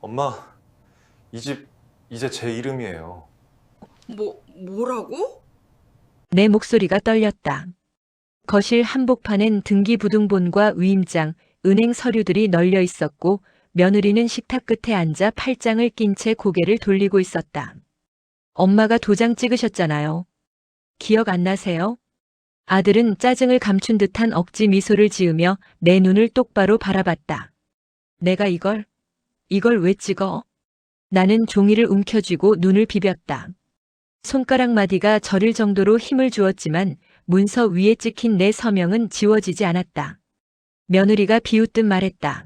엄마, 이 집 이제 제 이름이에요. 뭐라고? 내 목소리가 떨렸다. 거실 한복판엔 등기부등본과 위임장, 은행 서류들이 널려 있었고 며느리는 식탁 끝에 앉아 팔짱을 낀 채 고개를 돌리고 있었다. 엄마가 도장 찍으셨잖아요. 기억 안 나세요? 아들은 짜증을 감춘 듯한 억지 미소를 지으며 내 눈을 똑바로 바라봤다. 내가 이걸 왜 찍어? 나는 종이를 움켜쥐고 눈을 비볐다. 손가락 마디가 저릴 정도로 힘을 주었지만 문서 위에 찍힌 내 서명은 지워지지 않았다. 며느리가 비웃듯 말했다.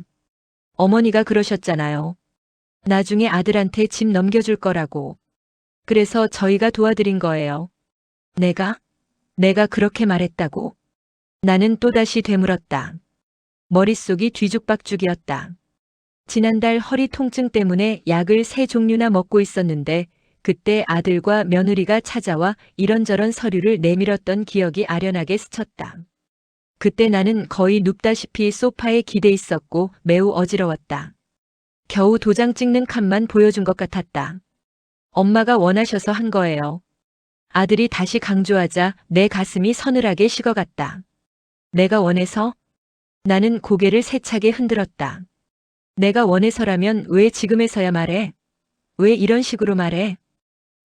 어머니가 그러셨잖아요. 나중에 아들한테 집 넘겨줄 거라고. 그래서 저희가 도와드린 거예요. 내가 그렇게 말했다고. 나는 또다시 되물었다. 머릿속이 뒤죽박죽이었다. 지난달 허리 통증 때문에 약을 3종류나 먹고 있었는데 그때 아들과 며느리가 찾아와 이런저런 서류를 내밀었던 기억이 아련하게 스쳤다. 그때 나는 거의 눕다시피 소파에 기대 있었고 매우 어지러웠다. 겨우 도장 찍는 칸만 보여준 것 같았다. 엄마가 원하셔서 한 거예요. 아들이 다시 강조하자 내 가슴이 서늘하게 식어갔다. 내가 원해서? 나는 고개를 세차게 흔들었다. 내가 원해서라면 왜 지금에서야 말해? 왜 이런 식으로 말해?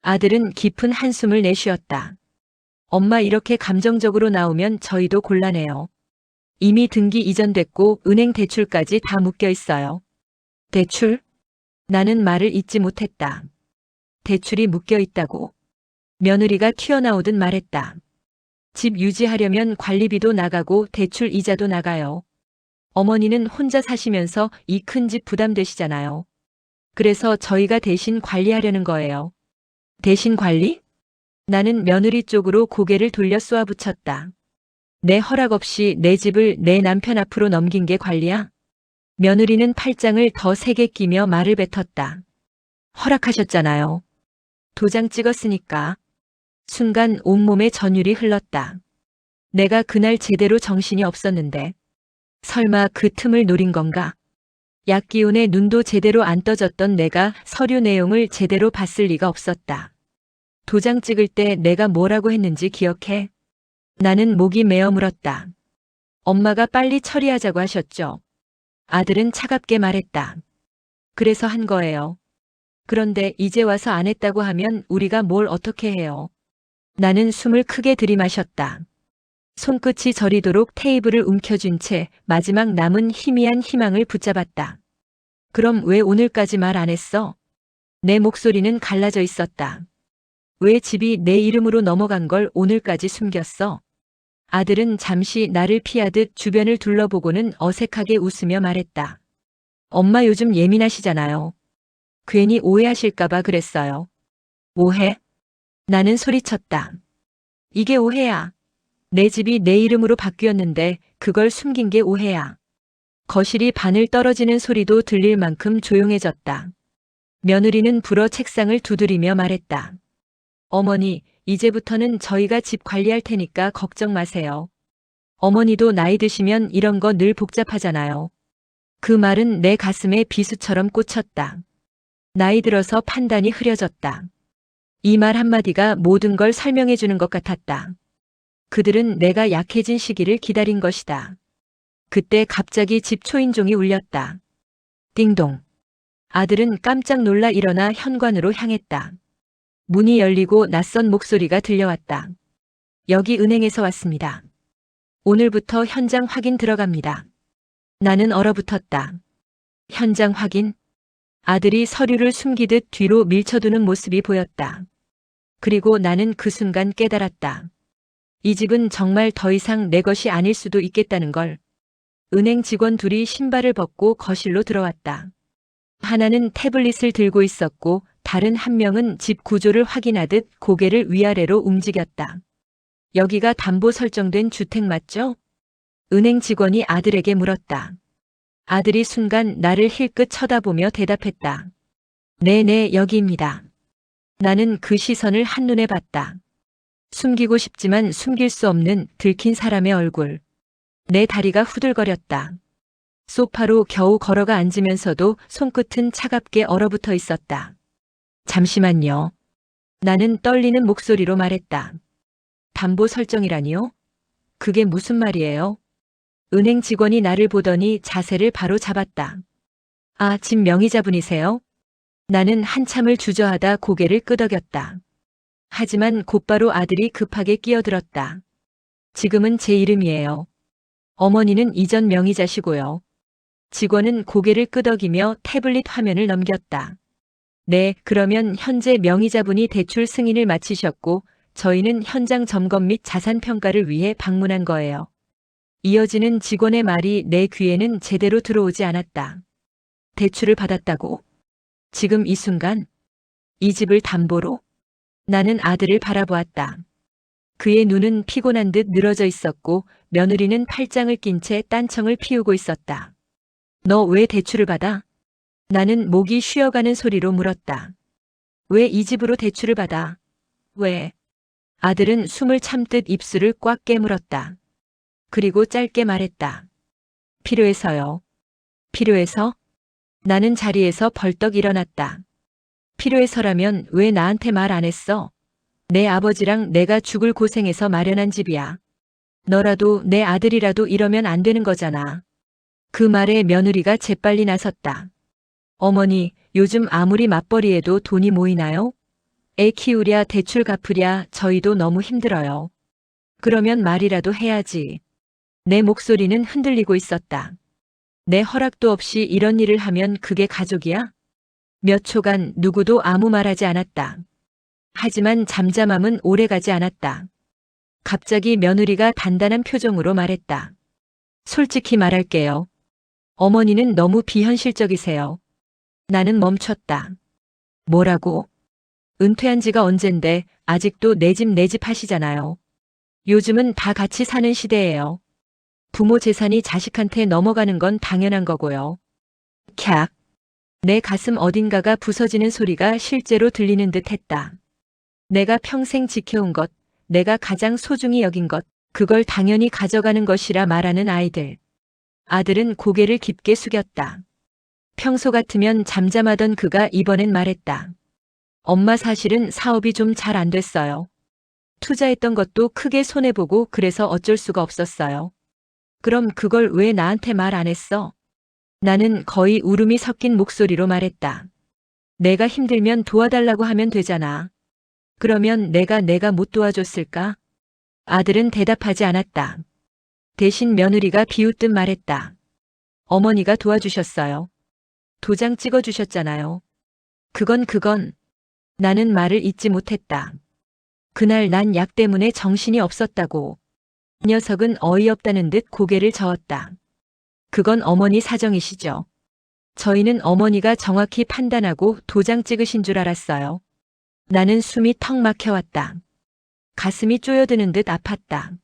아들은 깊은 한숨을 내쉬었다. 엄마 이렇게 감정적으로 나오면 저희도 곤란해요. 이미 등기 이전됐고 은행 대출까지 다 묶여 있어요. 대출? 나는 말을 잇지 못했다. 대출이 묶여 있다고. 며느리가 튀어나오듯 말했다. 집 유지하려면 관리비도 나가고 대출 이자도 나가요. 어머니는 혼자 사시면서 이 큰 집 부담되시잖아요. 그래서 저희가 대신 관리하려는 거예요. 대신 관리? 나는 며느리 쪽으로 고개를 돌려 쏘아붙였다. 내 허락 없이 내 집을 내 남편 앞으로 넘긴 게 관리야? 며느리는 팔짱을 더 세게 끼며 말을 뱉었다. 허락하셨잖아요. 도장 찍었으니까. 순간 온몸에 전율이 흘렀다. 내가 그날 제대로 정신이 없었는데 설마 그 틈을 노린 건가? 약기운에 눈도 제대로 안 떠졌던 내가 서류 내용을 제대로 봤을 리가 없었다. 도장 찍을 때 내가 뭐라고 했는지 기억해? 나는 목이 메어 물었다. 엄마가 빨리 처리하자고 하셨죠. 아들은 차갑게 말했다. 그래서 한 거예요. 그런데 이제 와서 안 했다고 하면 우리가 뭘 어떻게 해요? 나는 숨을 크게 들이마셨다. 손끝이 저리도록 테이블을 움켜쥔 채 마지막 남은 희미한 희망을 붙잡았다. 그럼 왜 오늘까지 말 안 했어? 내 목소리는 갈라져 있었다. 왜 집이 내 이름으로 넘어간 걸 오늘까지 숨겼어? 아들은 잠시 나를 피하듯 주변을 둘러보고는 어색하게 웃으며 말했다. 엄마 요즘 예민하시잖아요. 괜히 오해하실까봐 그랬어요. 오해? 나는 소리쳤다. 이게 오해야. 내 집이 내 이름으로 바뀌었는데 그걸 숨긴 게 오해야. 거실이 바늘 떨어지는 소리도 들릴 만큼 조용해졌다. 며느리는 불어 책상을 두드리며 말했다. 어머니, 이제부터는 저희가 집 관리할 테니까 걱정 마세요. 어머니도 나이 드시면 이런 거 늘 복잡하잖아요. 그 말은 내 가슴에 비수처럼 꽂혔다. 나이 들어서 판단이 흐려졌다. 이 말 한마디가 모든 걸 설명해 주는 것 같았다. 그들은 내가 약해진 시기를 기다린 것이다. 그때 갑자기 집 초인종이 울렸다. 띵동. 아들은 깜짝 놀라 일어나 현관으로 향했다. 문이 열리고 낯선 목소리가 들려왔다. 여기 은행에서 왔습니다. 오늘부터 현장 확인 들어갑니다. 나는 얼어붙었다. 현장 확인? 아들이 서류를 숨기듯 뒤로 밀쳐두는 모습이 보였다. 그리고 나는 그 순간 깨달았다. 이 집은 정말 더 이상 내 것이 아닐 수도 있겠다는 걸. 은행 직원 둘이 신발을 벗고 거실로 들어왔다. 하나는 태블릿을 들고 있었고 다른 한 명은 집 구조를 확인하듯 고개를 위아래로 움직였다. 여기가 담보 설정된 주택 맞죠? 은행 직원이 아들에게 물었다. 아들이 순간 나를 힐끗 쳐다보며 대답했다. 네네, 여기입니다. 나는 그 시선을 한눈에 봤다. 숨기고 싶지만 숨길 수 없는 들킨 사람의 얼굴. 내 다리가 후들거렸다. 소파로 겨우 걸어가 앉으면서도 손끝은 차갑게 얼어붙어 있었다. 잠시만요. 나는 떨리는 목소리로 말했다. 담보 설정이라니요? 그게 무슨 말이에요? 은행 직원이 나를 보더니 자세를 바로 잡았다. 아, 집 명의자분이세요? 나는 한참을 주저하다 고개를 끄덕였다. 하지만 곧바로 아들이 급하게 끼어들었다. 지금은 제 이름이에요. 어머니는 이전 명의자시고요. 직원은 고개를 끄덕이며 태블릿 화면을 넘겼다. 네, 그러면 현재 명의자분이 대출 승인을 마치셨고 저희는 현장 점검 및 자산 평가를 위해 방문한 거예요. 이어지는 직원의 말이 내 귀에는 제대로 들어오지 않았다. 대출을 받았다고? 지금 이 순간? 이 집을 담보로? 나는 아들을 바라보았다. 그의 눈은 피곤한 듯 늘어져 있었고 며느리는 팔짱을 낀 채 딴청을 피우고 있었다. 너 왜 대출을 받아? 나는 목이 쉬어가는 소리로 물었다. 왜 이 집으로 대출을 받아? 왜? 아들은 숨을 참듯 입술을 꽉 깨물었다. 그리고 짧게 말했다. 필요해서요. 필요해서? 나는 자리에서 벌떡 일어났다. 필요해서라면 왜 나한테 말 안 했어? 내 아버지랑 내가 죽을 고생해서 마련한 집이야. 너라도 내 아들이라도 이러면 안 되는 거잖아. 그 말에 며느리가 재빨리 나섰다. 어머니, 요즘 아무리 맞벌이해도 돈이 모이나요? 애 키우랴 대출 갚으랴 저희도 너무 힘들어요. 그러면 말이라도 해야지. 내 목소리는 흔들리고 있었다. 내 허락도 없이 이런 일을 하면 그게 가족이야? 몇 초간 누구도 아무 말하지 않았다. 하지만 잠잠함은 오래가지 않았다. 갑자기 며느리가 단단한 표정으로 말했다. 솔직히 말할게요. 어머니는 너무 비현실적이세요. 나는 멈췄다. 뭐라고? 은퇴한 지가 언젠데 아직도 내 집 하시잖아요. 요즘은 다 같이 사는 시대예요. 부모 재산이 자식한테 넘어가는 건 당연한 거고요. 캬. 내 가슴 어딘가가 부서지는 소리가 실제로 들리는 듯 했다. 내가 평생 지켜온 것, 내가 가장 소중히 여긴 것, 그걸 당연히 가져가는 것이라 말하는 아이들. 아들은 고개를 깊게 숙였다. 평소 같으면 잠잠하던 그가 이번엔 말했다. 엄마 사실은 사업이 좀 잘 안 됐어요. 투자했던 것도 크게 손해보고 그래서 어쩔 수가 없었어요. 그럼 그걸 왜 나한테 말 안 했어? 나는 거의 울음이 섞인 목소리로 말했다. 내가 힘들면 도와달라고 하면 되잖아. 그러면 내가 못 도와줬을까? 아들은 대답하지 않았다. 대신 며느리가 비웃듯 말했다. 어머니가 도와주셨어요. 도장 찍어주셨잖아요. 그건 나는 말을 잇지 못했다. 그날 난 약 때문에 정신이 없었다고. 녀석은 어이없다는 듯 고개를 저었다. 그건 어머니 사정이시죠. 저희는 어머니가 정확히 판단하고 도장 찍으신 줄 알았어요. 나는 숨이 턱 막혀왔다. 가슴이 쪼여드는 듯 아팠다.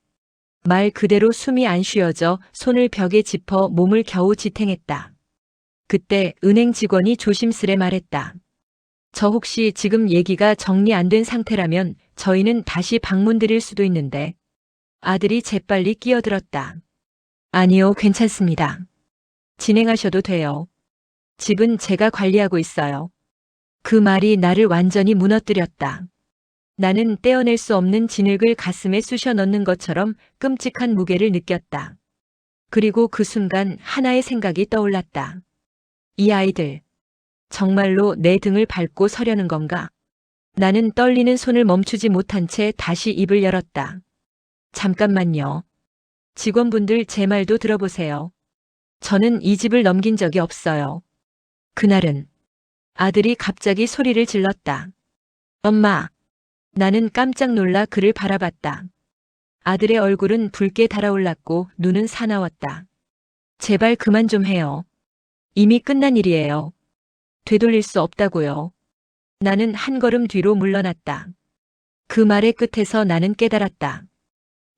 말 그대로 숨이 안 쉬어져 손을 벽에 짚어 몸을 겨우 지탱했다. 그때 은행 직원이 조심스레 말했다. 저 혹시 지금 얘기가 정리 안 된 상태라면 저희는 다시 방문 드릴 수도 있는데. 아들이 재빨리 끼어들었다. 아니요, 괜찮습니다. 진행하셔도 돼요. 집은 제가 관리하고 있어요. 그 말이 나를 완전히 무너뜨렸다. 나는 떼어낼 수 없는 진흙을 가슴에 쑤셔 넣는 것처럼 끔찍한 무게를 느꼈다. 그리고 그 순간 하나의 생각이 떠올랐다. 이 아이들, 정말로 내 등을 밟고 서려는 건가? 나는 떨리는 손을 멈추지 못한 채 다시 입을 열었다. 잠깐만요. 직원분들 제 말도 들어보세요. 저는 이 집을 넘긴 적이 없어요. 그날은 아들이 갑자기 소리를 질렀다. 엄마. 나는 깜짝 놀라 그를 바라봤다. 아들의 얼굴은 붉게 달아올랐고 눈은 사나웠다. 제발 그만 좀 해요. 이미 끝난 일이에요. 되돌릴 수 없다고요. 나는 한 걸음 뒤로 물러났다. 그 말의 끝에서 나는 깨달았다.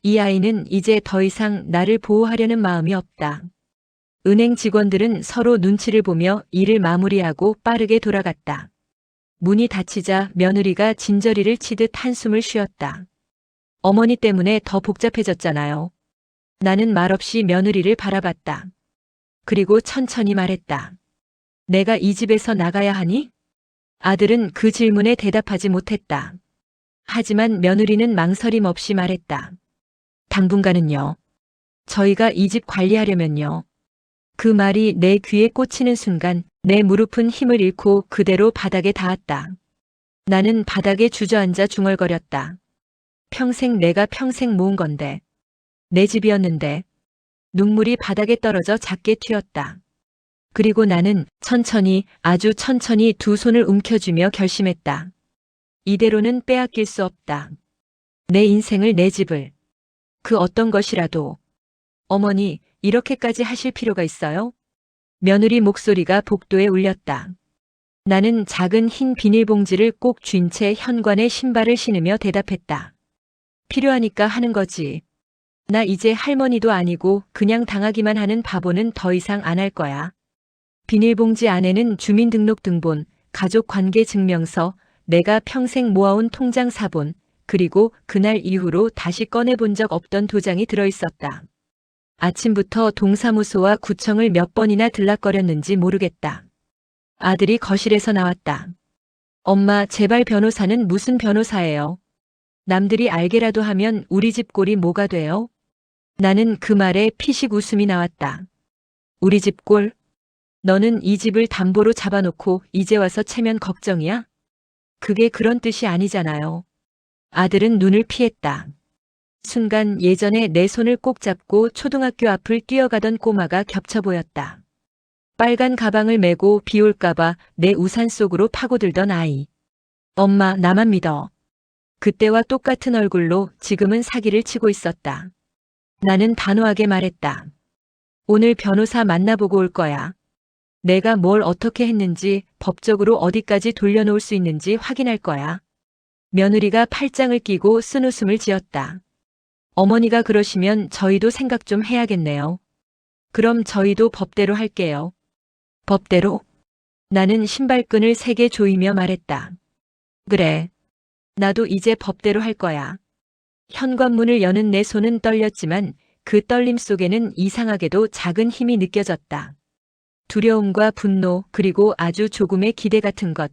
이 아이는 이제 더 이상 나를 보호하려는 마음이 없다. 은행 직원들은 서로 눈치를 보며 일을 마무리하고 빠르게 돌아갔다. 문이 닫히자 며느리가 진저리를 치듯 한숨을 쉬었다. 어머니 때문에 더 복잡해졌잖아요. 나는 말없이 며느리를 바라봤다. 그리고 천천히 말했다. 내가 이 집에서 나가야 하니? 아들은 그 질문에 대답하지 못했다. 하지만 며느리는 망설임 없이 말했다. 당분간은요. 저희가 이 집 관리하려면요. 그 말이 내 귀에 꽂히는 순간 내 무릎은 힘을 잃고 그대로 바닥에 닿았다. 나는 바닥에 주저앉아 중얼거렸다. 내가 평생 모은 건데. 내 집이었는데. 눈물이 바닥에 떨어져 작게 튀었다. 그리고 나는 천천히, 아주 천천히 두 손을 움켜쥐며 결심했다. 이대로는 빼앗길 수 없다. 내 인생을, 내 집을. 그 어떤 것이라도. 어머니, 이렇게까지 하실 필요가 있어요? 며느리 목소리가 복도에 울렸다. 나는 작은 흰 비닐봉지를 꼭 쥔 채 현관에 신발을 신으며 대답했다. 필요하니까 하는 거지. 나 이제 할머니도 아니고 그냥 당하기만 하는 바보는 더 이상 안 할 거야. 비닐봉지 안에는 주민등록등본, 가족관계증명서, 내가 평생 모아온 통장 사본, 그리고 그날 이후로 다시 꺼내본 적 없던 도장이 들어있었다. 아침부터 동사무소와 구청을 몇 번이나 들락거렸는지 모르겠다. 아들이 거실에서 나왔다. 엄마, 제발 변호사는 무슨 변호사예요? 남들이 알게라도 하면 우리 집 꼴이 뭐가 돼요? 나는 그 말에 피식 웃음이 나왔다. 우리 집 꼴? 너는 이 집을 담보로 잡아놓고 이제 와서 채면 걱정이야? 그게 그런 뜻이 아니잖아요. 아들은 눈을 피했다. 순간 예전에 내 손을 꼭 잡고 초등학교 앞을 뛰어가던 꼬마가 겹쳐 보였다. 빨간 가방을 메고 비 올까봐 내 우산 속으로 파고들던 아이. 엄마, 나만 믿어. 그때와 똑같은 얼굴로 지금은 사기를 치고 있었다. 나는 단호하게 말했다. 오늘 변호사 만나보고 올 거야. 내가 뭘 어떻게 했는지, 법적으로 어디까지 돌려놓을 수 있는지 확인할 거야. 며느리가 팔짱을 끼고 쓴웃음을 지었다. 어머니가 그러시면 저희도 생각 좀 해야겠네요. 그럼 저희도 법대로 할게요. 법대로? 나는 신발끈을 3개 조이며 말했다. 그래. 나도 이제 법대로 할 거야. 현관문을 여는 내 손은 떨렸지만 그 떨림 속에는 이상하게도 작은 힘이 느껴졌다. 두려움과 분노, 그리고 아주 조금의 기대 같은 것.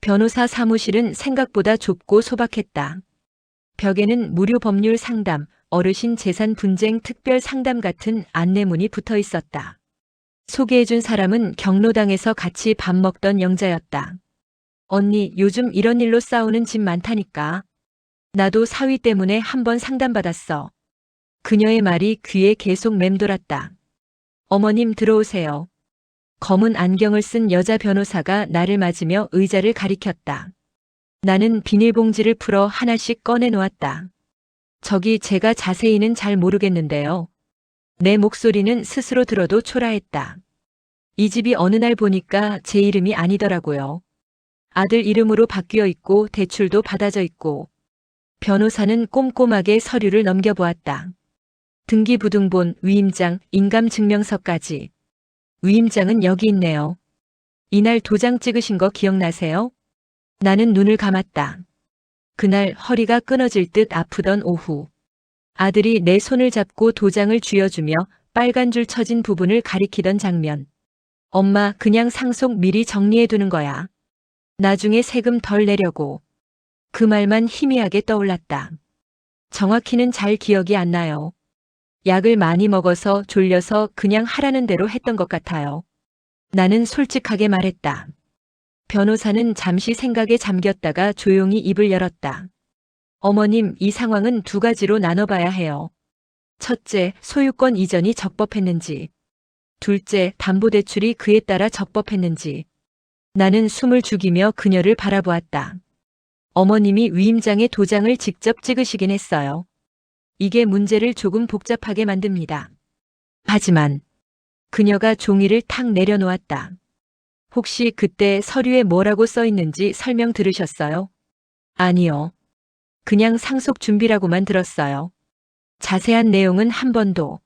변호사 사무실은 생각보다 좁고 소박했다. 벽에는 무료 법률 상담, 어르신 재산 분쟁 특별 상담 같은 안내문이 붙어 있었다. 소개해준 사람은 경로당에서 같이 밥 먹던 영자였다. 언니, 요즘 이런 일로 싸우는 집 많다니까. 나도 사위 때문에 한번 상담받았어. 그녀의 말이 귀에 계속 맴돌았다. 어머님, 들어오세요. 검은 안경을 쓴 여자 변호사가 나를 맞으며 의자를 가리켰다. 나는 비닐봉지를 풀어 하나씩 꺼내 놓았다. 저기, 제가 자세히는 잘 모르겠는데요. 내 목소리는 스스로 들어도 초라했다. 이 집이 어느 날 보니까 제 이름이 아니더라고요. 아들 이름으로 바뀌어 있고 대출도 받아져 있고. 변호사는 꼼꼼하게 서류를 넘겨보았다. 등기부등본, 위임장, 인감증명서까지. 위임장은 여기 있네요. 이날 도장 찍으신 거 기억나세요? 나는 눈을 감았다. 그날 허리가 끊어질 듯 아프던 오후. 아들이 내 손을 잡고 도장을 쥐어주며 빨간 줄 쳐진 부분을 가리키던 장면. 엄마, 그냥 상속 미리 정리해두는 거야. 나중에 세금 덜 내려고. 그 말만 희미하게 떠올랐다. 정확히는 잘 기억이 안 나요. 약을 많이 먹어서 졸려서 그냥 하라는 대로 했던 것 같아요. 나는 솔직하게 말했다. 변호사는 잠시 생각에 잠겼다가 조용히 입을 열었다. 어머님, 이 상황은 2가지로 나눠봐야 해요. 첫째, 소유권 이전이 적법했는지. 둘째, 담보대출이 그에 따라 적법했는지. 나는 숨을 죽이며 그녀를 바라보았다. 어머님이 위임장에 도장을 직접 찍으시긴 했어요. 이게 문제를 조금 복잡하게 만듭니다. 하지만 그녀가 종이를 탁 내려놓았다. 혹시 그때 서류에 뭐라고 써 있는지 설명 들으셨어요? 아니요. 그냥 상속 준비라고만 들었어요. 자세한 내용은 한 번도.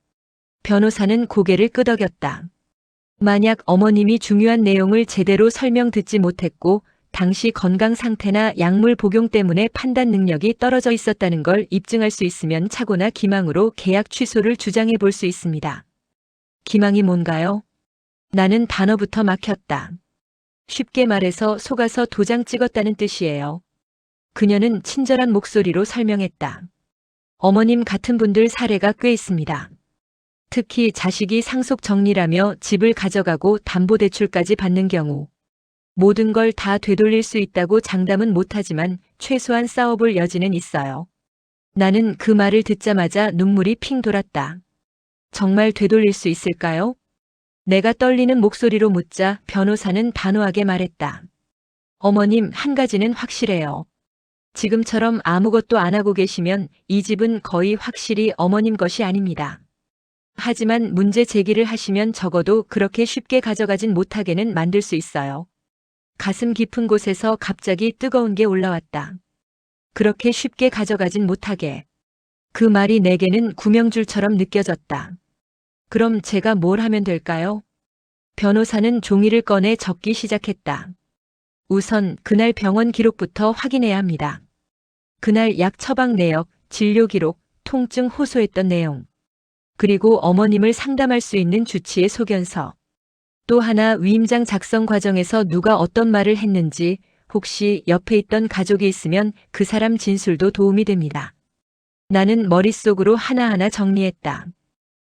변호사는 고개를 끄덕였다. 만약 어머님이 중요한 내용을 제대로 설명 듣지 못했고 당시 건강 상태나 약물 복용 때문에 판단 능력이 떨어져 있었다는 걸 입증할 수 있으면 착오나 기망으로 계약 취소를 주장해 볼 수 있습니다. 기망이 뭔가요? 나는 단어부터 막혔다. 쉽게 말해서 속아서 도장 찍었다는 뜻이에요. 그녀는 친절한 목소리로 설명했다. 어머님 같은 분들 사례가 꽤 있습니다. 특히 자식이 상속 정리라며 집을 가져가고 담보대출까지 받는 경우. 모든 걸 다 되돌릴 수 있다고 장담은 못하지만 최소한 싸워볼 여지는 있어요. 나는 그 말을 듣자마자 눈물이 핑 돌았다. 정말 되돌릴 수 있을까요? 내가 떨리는 목소리로 묻자 변호사는 단호하게 말했다. 어머님, 한 가지는 확실해요. 지금처럼 아무것도 안 하고 계시면 이 집은 거의 확실히 어머님 것이 아닙니다. 하지만 문제 제기를 하시면 적어도 그렇게 쉽게 가져가진 못하게는 만들 수 있어요. 가슴 깊은 곳에서 갑자기 뜨거운 게 올라왔다. 그렇게 쉽게 가져가진 못하게. 그 말이 내게는 구명줄처럼 느껴졌다. 그럼 제가 뭘 하면 될까요? 변호사는 종이를 꺼내 적기 시작했다. 우선 그날 병원 기록부터 확인해야 합니다. 그날 약 처방 내역, 진료 기록, 통증 호소했던 내용. 그리고 어머님을 상담할 수 있는 주치의 소견서. 또 하나 위임장 작성 과정에서 누가 어떤 말을 했는지 혹시 옆에 있던 가족이 있으면 그 사람 진술도 도움이 됩니다. 나는 머릿속으로 하나하나 정리했다.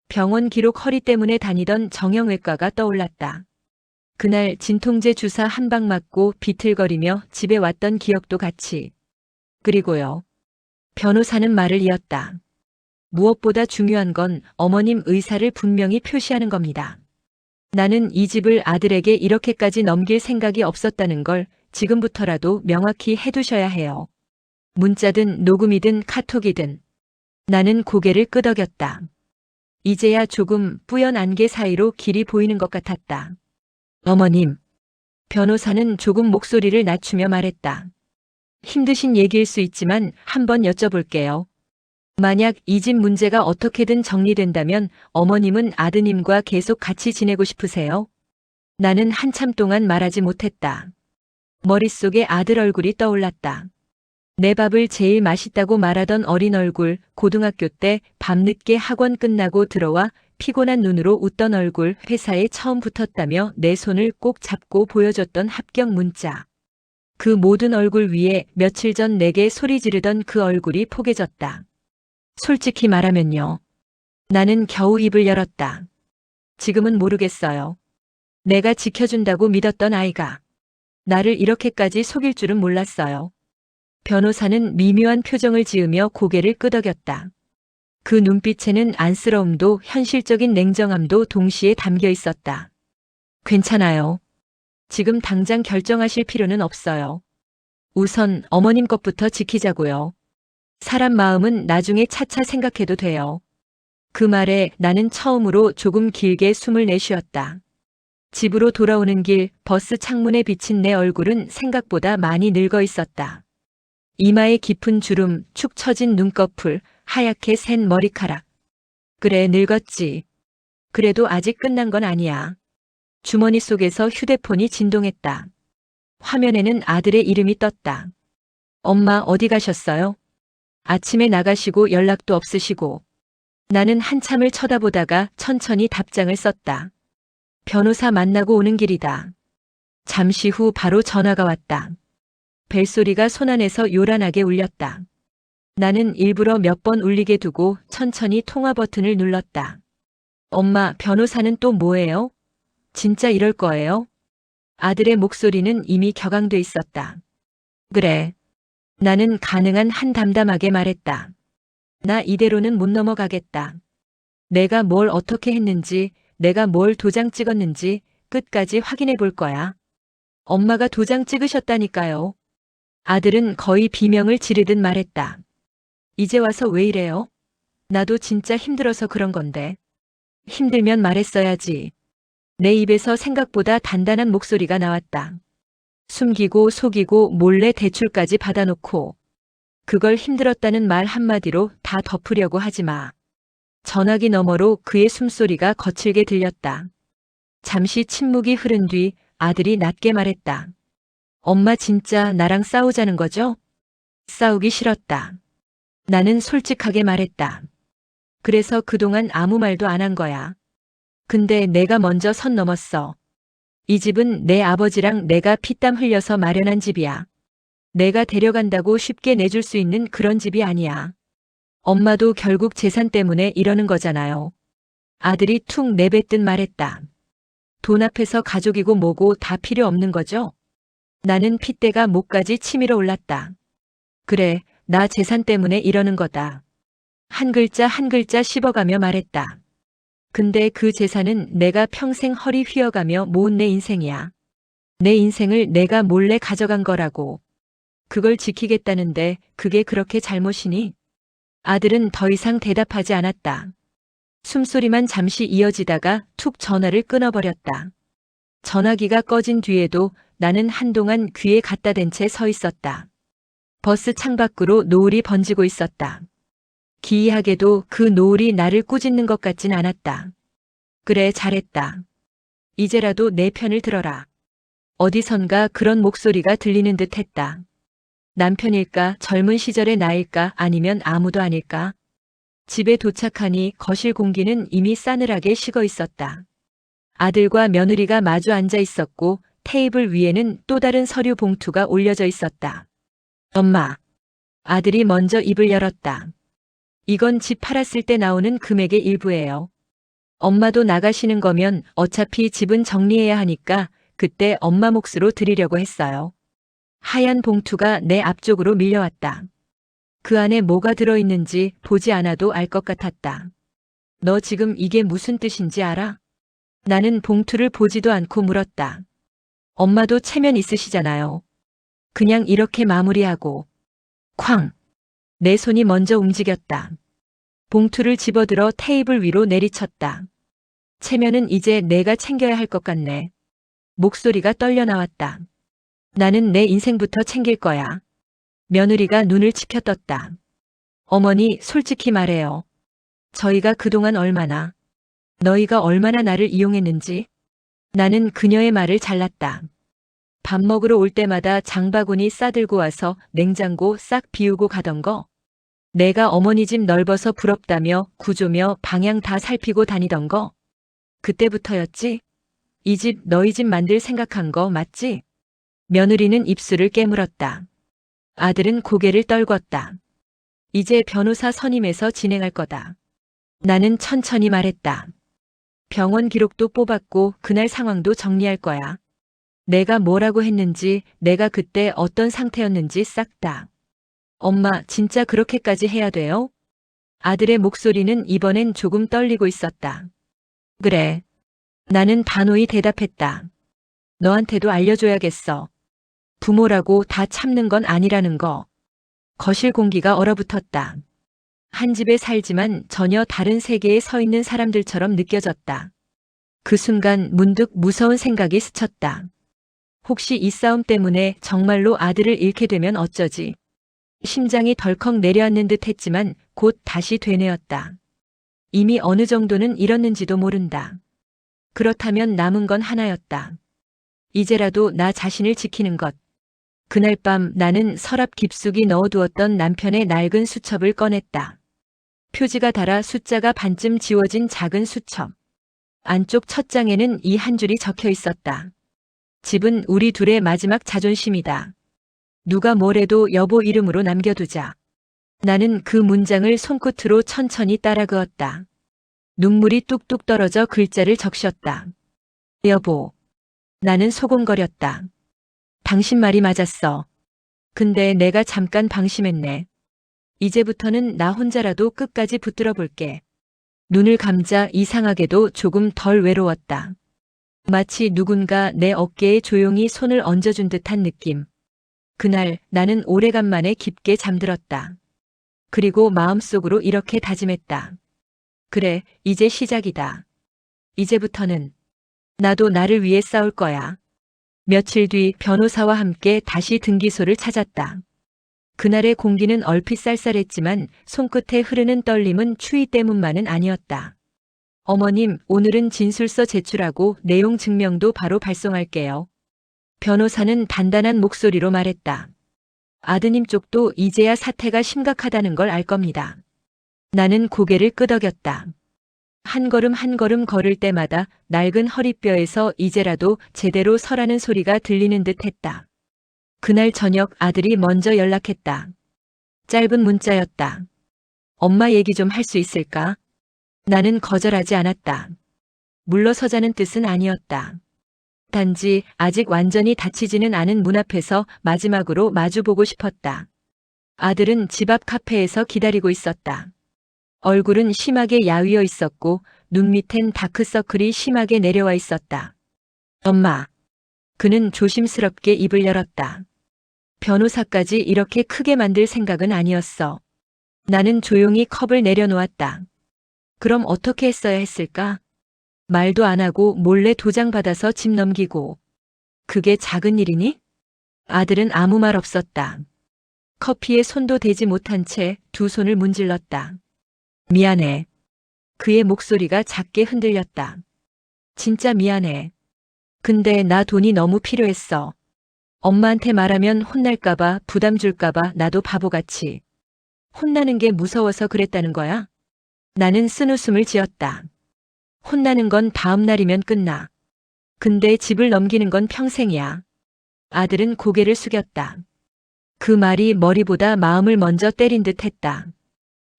병원 기록 허리 때문에 다니던 정형외과가 떠올랐다. 그날 진통제 주사 한 방 맞고 비틀거리며 집에 왔던 기억도 같이. 그리고요. 변호사는 말을 이었다. 무엇보다 중요한 건 어머님 의사를 분명히 표시하는 겁니다. 나는 이 집을 아들에게 이렇게까지 넘길 생각이 없었다는 걸 지금부터라도 명확히 해두셔야 해요. 문자든 녹음이든 카톡이든. 나는 고개를 끄덕였다. 이제야 조금 뿌연 안개 사이로 길이 보이는 것 같았다. 어머님. 변호사는 조금 목소리를 낮추며 말했다. 힘드신 얘기일 수 있지만 한번 여쭤볼게요. 만약 이 집 문제가 어떻게든 정리된다면 어머님은 아드님과 계속 같이 지내고 싶으세요? 나는 한참 동안 말하지 못했다. 머릿속에 아들 얼굴이 떠올랐다. 내 밥을 제일 맛있다고 말하던 어린 얼굴, 고등학교 때 밤늦게 학원 끝나고 들어와 피곤한 눈으로 웃던 얼굴, 회사에 처음 붙었다며 내 손을 꼭 잡고 보여줬던 합격 문자. 그 모든 얼굴 위에 며칠 전 내게 소리 지르던 그 얼굴이 포개졌다. 솔직히 말하면요. 나는 겨우 입을 열었다. 지금은 모르겠어요. 내가 지켜준다고 믿었던 아이가 나를 이렇게까지 속일 줄은 몰랐어요. 변호사는 미묘한 표정을 지으며 고개를 끄덕였다. 그 눈빛에는 안쓰러움도 현실적인 냉정함도 동시에 담겨 있었다. 괜찮아요. 지금 당장 결정하실 필요는 없어요. 우선 어머님 것부터 지키자고요. 사람 마음은 나중에 차차 생각해도 돼요. 그 말에 나는 처음으로 조금 길게 숨을 내쉬었다. 집으로 돌아오는 길 버스 창문에 비친 내 얼굴은 생각보다 많이 늙어 있었다. 이마에 깊은 주름, 축 처진 눈꺼풀, 하얗게 샌 머리카락. 그래, 늙었지. 그래도 아직 끝난 건 아니야. 주머니 속에서 휴대폰이 진동했다. 화면에는 아들의 이름이 떴다. 엄마 어디 가셨어요? 아침에 나가시고 연락도 없으시고. 나는 한참을 쳐다보다가 천천히 답장을 썼다. 변호사 만나고 오는 길이다. 잠시 후 바로 전화가 왔다. 벨소리가 손안에서 요란하게 울렸다. 나는 일부러 몇 번 울리게 두고 천천히 통화 버튼을 눌렀다. 엄마, 변호사는 또 뭐예요? 진짜 이럴 거예요? 아들의 목소리는 이미 격앙돼 있었다. 그래. 나는 가능한 한 담담하게 말했다. 나 이대로는 못 넘어가겠다. 내가 뭘 어떻게 했는지, 내가 뭘 도장 찍었는지 끝까지 확인해 볼 거야. 엄마가 도장 찍으셨다니까요. 아들은 거의 비명을 지르듯 말했다. 이제 와서 왜 이래요? 나도 진짜 힘들어서 그런 건데. 힘들면 말했어야지. 내 입에서 생각보다 단단한 목소리가 나왔다. 숨기고 속이고 몰래 대출까지 받아놓고 그걸 힘들었다는 말 한마디로 다 덮으려고 하지 마. 전화기 너머로 그의 숨소리가 거칠게 들렸다. 잠시 침묵이 흐른 뒤 아들이 낮게 말했다. 엄마 진짜 나랑 싸우자는 거죠? 싸우기 싫었다. 나는 솔직하게 말했다. 그래서 그동안 아무 말도 안 한 거야. 근데 내가 먼저 선 넘었어. 이 집은 내 아버지랑 내가 피땀 흘려서 마련한 집이야. 내가 데려간다고 쉽게 내줄 수 있는 그런 집이 아니야. 엄마도 결국 재산 때문에 이러는 거잖아요. 아들이 툭 내뱉듯 말했다. 돈 앞에서 가족이고 뭐고 다 필요 없는 거죠? 나는 핏대가 목까지 치밀어 올랐다. 그래, 나 재산 때문에 이러는 거다. 한 글자 한 글자 씹어가며 말했다. 근데 그 재산은 내가 평생 허리 휘어가며 모은 내 인생이야. 내 인생을 내가 몰래 가져간 거라고. 그걸 지키겠다는데 그게 그렇게 잘못이니? 아들은 더 이상 대답하지 않았다. 숨소리만 잠시 이어지다가 툭 전화를 끊어버렸다. 전화기가 꺼진 뒤에도 나는 한동안 귀에 갖다 댄 채 서 있었다. 버스 창밖으로 노을이 번지고 있었다. 기이하게도 그 노을이 나를 꾸짖는 것 같진 않았다. 그래, 잘했다. 이제라도 내 편을 들어라. 어디선가 그런 목소리가 들리는 듯 했다. 남편일까, 젊은 시절의 나일까, 아니면 아무도 아닐까? 집에 도착하니 거실 공기는 이미 싸늘하게 식어 있었다. 아들과 며느리가 마주 앉아 있었고 테이블 위에는 또 다른 서류 봉투가 올려져 있었다. 엄마. 아들이 먼저 입을 열었다. 이건 집 팔았을 때 나오는 금액의 일부예요. 엄마도 나가시는 거면 어차피 집은 정리해야 하니까 그때 엄마 몫으로 드리려고 했어요. 하얀 봉투가 내 앞쪽으로 밀려왔다. 그 안에 뭐가 들어있는지 보지 않아도 알 것 같았다. 너 지금 이게 무슨 뜻인지 알아? 나는 봉투를 보지도 않고 물었다. 엄마도 체면 있으시잖아요. 그냥 이렇게 마무리하고. 쾅! 내 손이 먼저 움직였다. 봉투를 집어들어 테이블 위로 내리쳤다. 체면은 이제 내가 챙겨야 할 것 같네. 목소리가 떨려 나왔다. 나는 내 인생부터 챙길 거야. 며느리가 눈을 치켜떴다. 어머니, 솔직히 말해요. 저희가 그동안 너희가 얼마나 나를 이용했는지. 나는 그녀의 말을 잘랐다. 밥 먹으러 올 때마다 장바구니 싸들고 와서 냉장고 싹 비우고 가던 거. 내가 어머니 집 넓어서 부럽다며 구조며 방향 다 살피고 다니던 거. 그때부터였지? 이 집 너희 집 만들 생각한 거 맞지? 며느리는 입술을 깨물었다. 아들은 고개를 떨궜다. 이제 변호사 선임해서 진행할 거다. 나는 천천히 말했다. 병원 기록도 뽑았고 그날 상황도 정리할 거야. 내가 뭐라고 했는지, 내가 그때 어떤 상태였는지 싹 다. 엄마, 진짜 그렇게까지 해야 돼요? 아들의 목소리는 이번엔 조금 떨리고 있었다. 그래. 나는 단호히 대답했다. 너한테도 알려줘야겠어. 부모라고 다 참는 건 아니라는 거. 거실 공기가 얼어붙었다. 한 집에 살지만 전혀 다른 세계에 서 있는 사람들처럼 느껴졌다. 그 순간 문득 무서운 생각이 스쳤다. 혹시 이 싸움 때문에 정말로 아들을 잃게 되면 어쩌지? 심장이 덜컥 내려앉는 듯 했지만 곧 다시 되뇌었다. 이미 어느 정도는 잃었는지도 모른다. 그렇다면 남은 건 하나였다. 이제라도 나 자신을 지키는 것. 그날 밤 나는 서랍 깊숙이 넣어두었던 남편의 낡은 수첩을 꺼냈다. 표지가 달아 숫자가 반쯤 지워진 작은 수첩. 안쪽 첫 장에는 이 한 줄이 적혀 있었다. 집은 우리 둘의 마지막 자존심이다. 누가 뭐래도 여보 이름으로 남겨두자. 나는 그 문장을 손끝으로 천천히 따라 그었다. 눈물이 뚝뚝 떨어져 글자를 적셨다. 여보. 나는 소곤거렸다. 당신 말이 맞았어. 근데 내가 잠깐 방심했네. 이제부터는 나 혼자라도 끝까지 붙들어 볼게. 눈을 감자 이상하게도 조금 덜 외로웠다. 마치 누군가 내 어깨에 조용히 손을 얹어준 듯한 느낌. 그날 나는 오래간만에 깊게 잠들었다. 그리고 마음속으로 이렇게 다짐했다. 그래, 이제 시작이다. 이제부터는 나도 나를 위해 싸울 거야. 며칠 뒤 변호사와 함께 다시 등기소를 찾았다. 그날의 공기는 얼핏 쌀쌀했지만 손끝에 흐르는 떨림은 추위 때문만은 아니었다. 어머님, 오늘은 진술서 제출하고 내용 증명도 바로 발송할게요. 변호사는 단단한 목소리로 말했다. 아드님 쪽도 이제야 사태가 심각하다는 걸 알 겁니다. 나는 고개를 끄덕였다. 한 걸음 한 걸음 걸을 때마다 낡은 허리뼈에서 이제라도 제대로 서라는 소리가 들리는 듯 했다. 그날 저녁 아들이 먼저 연락했다. 짧은 문자였다. 엄마 얘기 좀 할 수 있을까? 나는 거절하지 않았다. 물러서자는 뜻은 아니었다. 단지 아직 완전히 닫히지는 않은 문 앞에서 마지막으로 마주보고 싶었다. 아들은 집 앞 카페에서 기다리고 있었다. 얼굴은 심하게 야위어 있었고 눈 밑엔 다크서클이 심하게 내려와 있었다. 엄마. 그는 조심스럽게 입을 열었다. 변호사까지 이렇게 크게 만들 생각은 아니었어. 나는 조용히 컵을 내려놓았다. 그럼 어떻게 했어야 했을까? 말도 안 하고 몰래 도장 받아서 집 넘기고. 그게 작은 일이니? 아들은 아무 말 없었다. 커피에 손도 대지 못한 채 두 손을 문질렀다. 미안해. 그의 목소리가 작게 흔들렸다. 진짜 미안해. 근데 나 돈이 너무 필요했어. 엄마한테 말하면 혼날까봐 부담 줄까봐 나도 바보같이. 혼나는 게 무서워서 그랬다는 거야? 나는 쓴웃음을 지었다. 혼나는 건 다음 날이면 끝나. 근데 집을 넘기는 건 평생이야. 아들은 고개를 숙였다. 그 말이 머리보다 마음을 먼저 때린 듯 했다.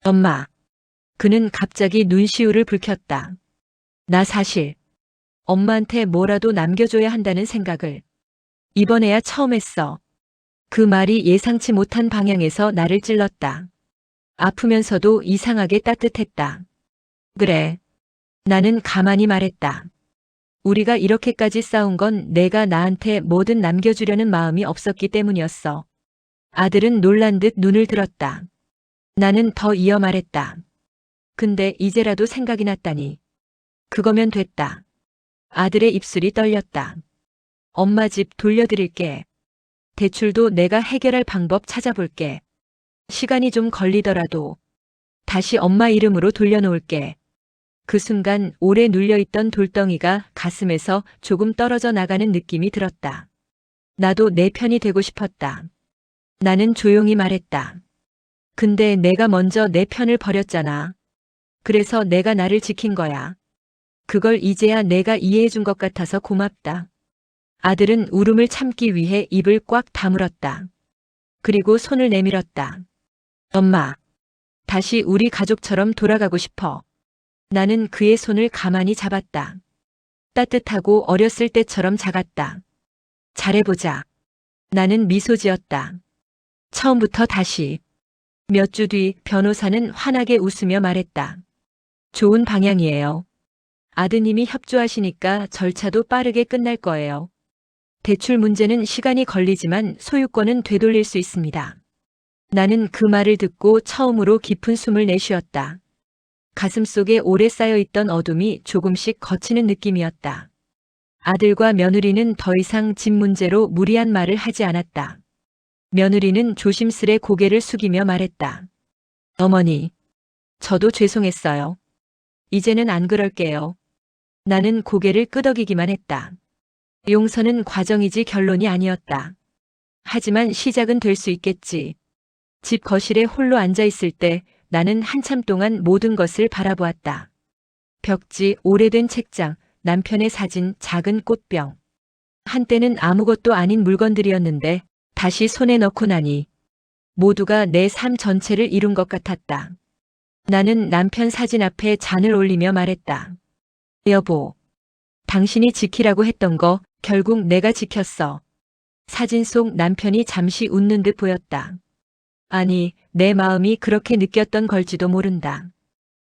엄마. 그는 갑자기 눈시울을 붉혔다. 나 사실 엄마한테 뭐라도 남겨줘야 한다는 생각을 이번에야 처음 했어. 그 말이 예상치 못한 방향에서 나를 찔렀다. 아프면서도 이상하게 따뜻했다. 그래. 나는 가만히 말했다. 우리가 이렇게까지 싸운 건 내가 나한테 뭐든 남겨주려는 마음이 없었기 때문이었어. 아들은 놀란 듯 눈을 들었다. 나는 더 이어 말했다. 근데 이제라도 생각이 났다니. 그거면 됐다. 아들의 입술이 떨렸다. 엄마 집 돌려드릴게. 대출도 내가 해결할 방법 찾아볼게. 시간이 좀 걸리더라도 다시 엄마 이름으로 돌려놓을게. 그 순간 오래 눌려있던 돌덩이가 가슴에서 조금 떨어져 나가는 느낌이 들었다. 나도 내 편이 되고 싶었다. 나는 조용히 말했다. 근데 내가 먼저 내 편을 버렸잖아. 그래서 내가 나를 지킨 거야. 그걸 이제야 내가 이해해 준 것 같아서 고맙다. 아들은 울음을 참기 위해 입을 꽉 다물었다. 그리고 손을 내밀었다. 엄마, 다시 우리 가족처럼 돌아가고 싶어. 나는 그의 손을 가만히 잡았다. 따뜻하고 어렸을 때처럼 작았다. 잘해보자. 나는 미소 지었다. 처음부터 다시. 몇 주 뒤 변호사는 환하게 웃으며 말했다. 좋은 방향이에요. 아드님이 협조하시니까 절차도 빠르게 끝날 거예요. 대출 문제는 시간이 걸리지만 소유권은 되돌릴 수 있습니다. 나는 그 말을 듣고 처음으로 깊은 숨을 내쉬었다. 가슴속에 오래 쌓여있던 어둠이 조금씩 걷히는 느낌이었다. 아들과 며느리는 더 이상 집 문제로 무리한 말을 하지 않았다. 며느리는 조심스레 고개를 숙이며 말했다. 어머니, 저도 죄송했어요. 이제는 안 그럴게요. 나는 고개를 끄덕이기만 했다. 용서는 과정이지 결론이 아니었다. 하지만 시작은 될 수 있겠지. 집 거실에 홀로 앉아 있을 때 나는 한참 동안 모든 것을 바라보았다. 벽지, 오래된 책장, 남편의 사진, 작은 꽃병. 한때는 아무것도 아닌 물건들이었는데 다시 손에 넣고 나니 모두가 내 삶 전체를 이룬 것 같았다. 나는 남편 사진 앞에 잔을 올리며 말했다. 여보, 당신이 지키라고 했던 거 결국 내가 지켰어. 사진 속 남편이 잠시 웃는 듯 보였다. 아니, 내 마음이 그렇게 느꼈던 걸지도 모른다.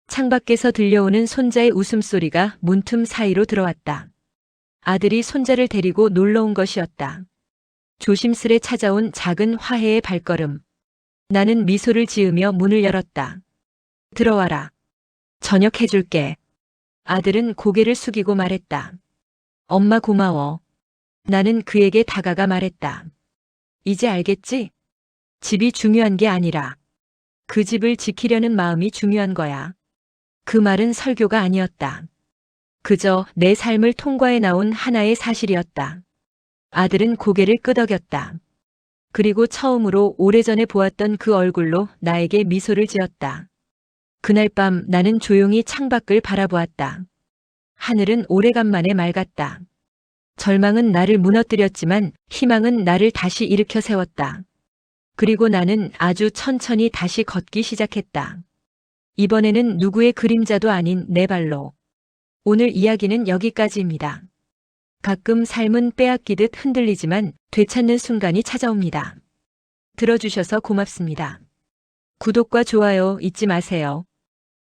창밖에서 들려오는 손자의 웃음소리가 문틈 사이로 들어왔다. 아들이 손자를 데리고 놀러 온 것이었다. 조심스레 찾아온 작은 화해의 발걸음. 나는 미소를 지으며 문을 열었다. 들어와라. 저녁 해줄게. 아들은 고개를 숙이고 말했다. 엄마 고마워. 나는 그에게 다가가 말했다. 이제 알겠지? 집이 중요한 게 아니라 그 집을 지키려는 마음이 중요한 거야. 그 말은 설교가 아니었다. 그저 내 삶을 통과해 나온 하나의 사실이었다. 아들은 고개를 끄덕였다. 그리고 처음으로 오래전에 보았던 그 얼굴로 나에게 미소를 지었다. 그날 밤 나는 조용히 창밖을 바라보았다. 하늘은 오래간만에 맑았다. 절망은 나를 무너뜨렸지만 희망은 나를 다시 일으켜 세웠다. 그리고 나는 아주 천천히 다시 걷기 시작했다. 이번에는 누구의 그림자도 아닌 내 발로. 오늘 이야기는 여기까지입니다. 가끔 삶은 빼앗기듯 흔들리지만 되찾는 순간이 찾아옵니다. 들어주셔서 고맙습니다. 구독과 좋아요 잊지 마세요.